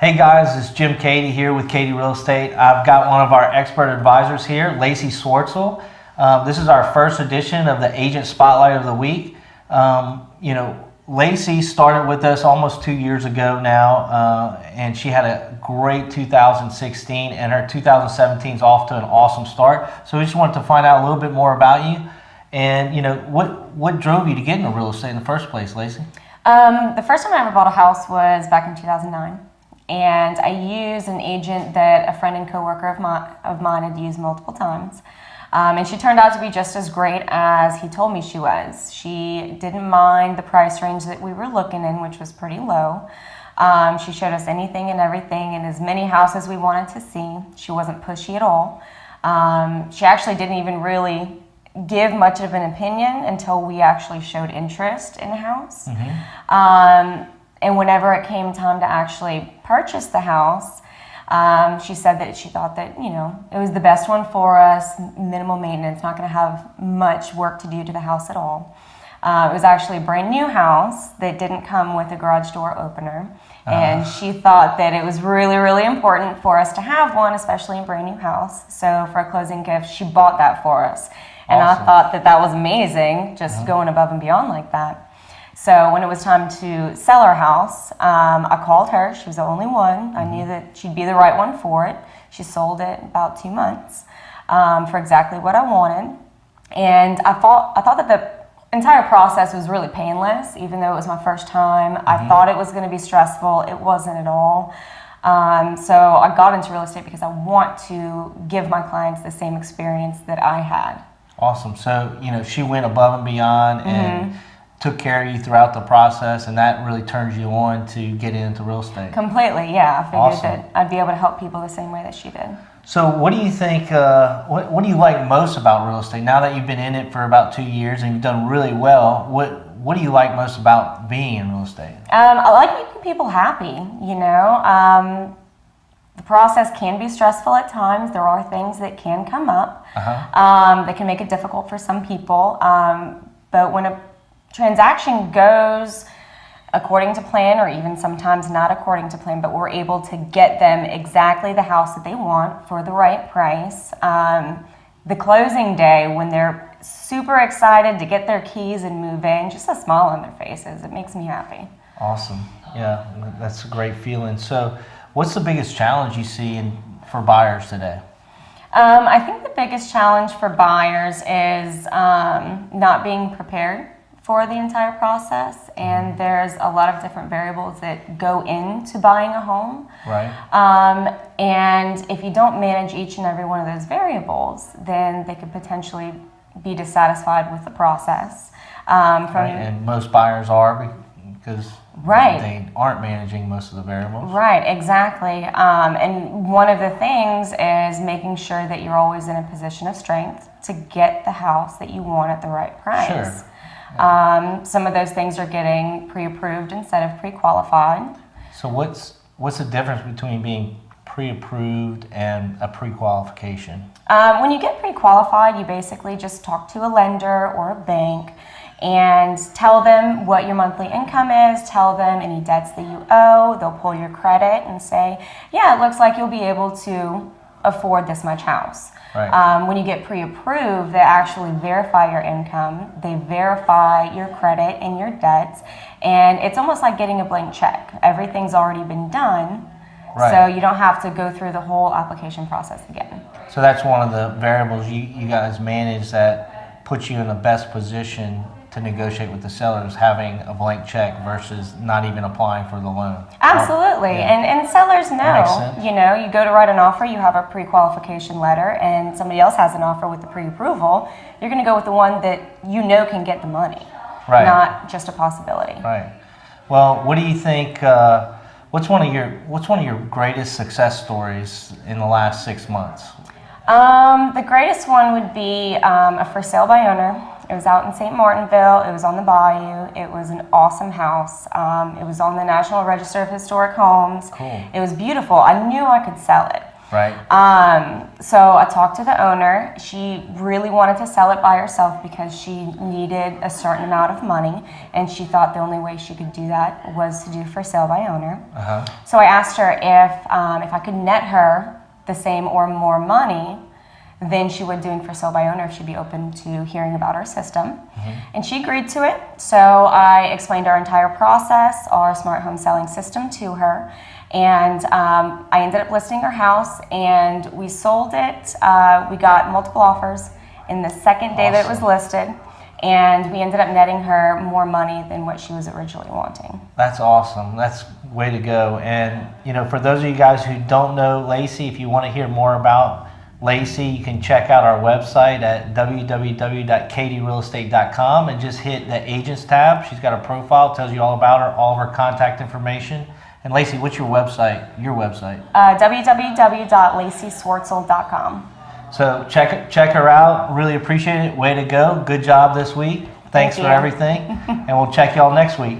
Hey guys, it's Jim Cady here with Cady Real Estate. I've got one of our expert advisors here, Lacey Swortzel. This is our first edition of the Agent Spotlight of the Week. Lacey started with us almost 2 years ago now, and she had a great 2016, and her 2017 is off to an awesome start. So we just wanted to find out a little bit more about you, and what drove you to get into real estate in the first place, Lacey? The first time I ever bought a house was back in 2009, and I used an agent that a friend and coworker of mine had used multiple times. And she turned out to be just as great as he told me she was. She didn't mind the price range that we were looking in, which was pretty low. She showed us anything and everything and as many houses we wanted to see. She wasn't pushy at all. She actually didn't even really give much of an opinion until we actually showed interest in a house. Mm-hmm. And whenever it came time to actually purchase the house, she said that she thought that, it was the best one for us, minimal maintenance, not going to have much work to do to the house at all. It was actually a brand new house that didn't come with a garage door opener. And she thought that it was really, really important for us to have one, especially in a brand new house. So for a closing gift, she bought that for us. And awesome. I thought that was amazing, just going above and beyond like that. So when it was time to sell our house, I called her. She was the only one. I knew that she'd be the right one for it. She sold it in about 2 months for exactly what I wanted. And I thought that the entire process was really painless, even though it was my first time. I thought it was going to be stressful. It wasn't at all. So I got into real estate because I want to give my clients the same experience that I had. Awesome. So, she went above and beyond and took care of you throughout the process, and that really turns you on to get into real estate. Completely, yeah. I figured that I'd be able to help people the same way that she did. So what do you think, what do you like most about real estate? Now that you've been in it for about 2 years and you've done really well, what do you like most about being in real estate? I like making people happy, The process can be stressful at times. There are things that can come up that can make it difficult for some people. But when a transaction goes according to plan, or even sometimes not according to plan, but we're able to get them exactly the house that they want for the right price. The closing day, when they're super excited to get their keys and move in, just a smile on their faces, it makes me happy. Awesome. Yeah, that's a great feeling. So what's the biggest challenge you see for buyers today? I think the biggest challenge for buyers is not being prepared for the entire process, and there's a lot of different variables that go into buying a home. Right. And if you don't manage each and every one of those variables, then they could potentially be dissatisfied with the process. Right. And most buyers are, because they aren't managing most of the variables. Right, exactly. And one of the things is making sure that you're always in a position of strength to get the house that you want at the right price. Sure. Some of those things are getting pre-approved instead of pre-qualified. So what's the difference between being pre-approved and a pre-qualification? When you get pre-qualified, you basically just talk to a lender or a bank and tell them what your monthly income is, tell them any debts that you owe. They'll pull your credit and say, yeah, it looks like you'll be able to afford this much house. Right. When you get pre-approved, they actually verify your income, they verify your credit and your debts, and it's almost like getting a blank check. Everything's already been done, so you don't have to go through the whole application process again. So that's one of the variables you guys manage that puts you in the best position to negotiate with the sellers, having a blank check versus not even applying for the loan. Absolutely. And sellers know, you go to write an offer, you have a pre-qualification letter, and somebody else has an offer with the pre-approval, you're going to go with the one that can get the money, not just a possibility. Right. Well, what do you think, what's one of your greatest success stories in the last 6 months? The greatest one would be a for sale by owner. It was out in St. Martinville. It was on the bayou. It was an awesome house. It was on the National Register of Historic Homes. Cool. It was beautiful. I knew I could sell it. Right. So I talked to the owner. She really wanted to sell it by herself because she needed a certain amount of money, and she thought the only way she could do that was to do for sale by owner. So I asked her if I could net her the same or more money than she would doing for sale by owner, if she'd be open to hearing about our system. And she agreed to it. So I explained our entire process, our smart home selling system to her. And I ended up listing her house, and we sold it. We got multiple offers in the second day that it was listed, and we ended up netting her more money than what she was originally wanting. That's awesome. That's way to go. And for those of you guys who don't know Lacey, if you want to hear more about Lacey, you can check out our website at www.katierealestate.com and just hit the agents tab. She's got a profile, tells you all about her, all of her contact information. And Lacey, what's your website? www.lacey.swortzel.com. So check her out. Really appreciate it. Way to go. Good job this week. Thanks for everything. And we'll check y'all next week.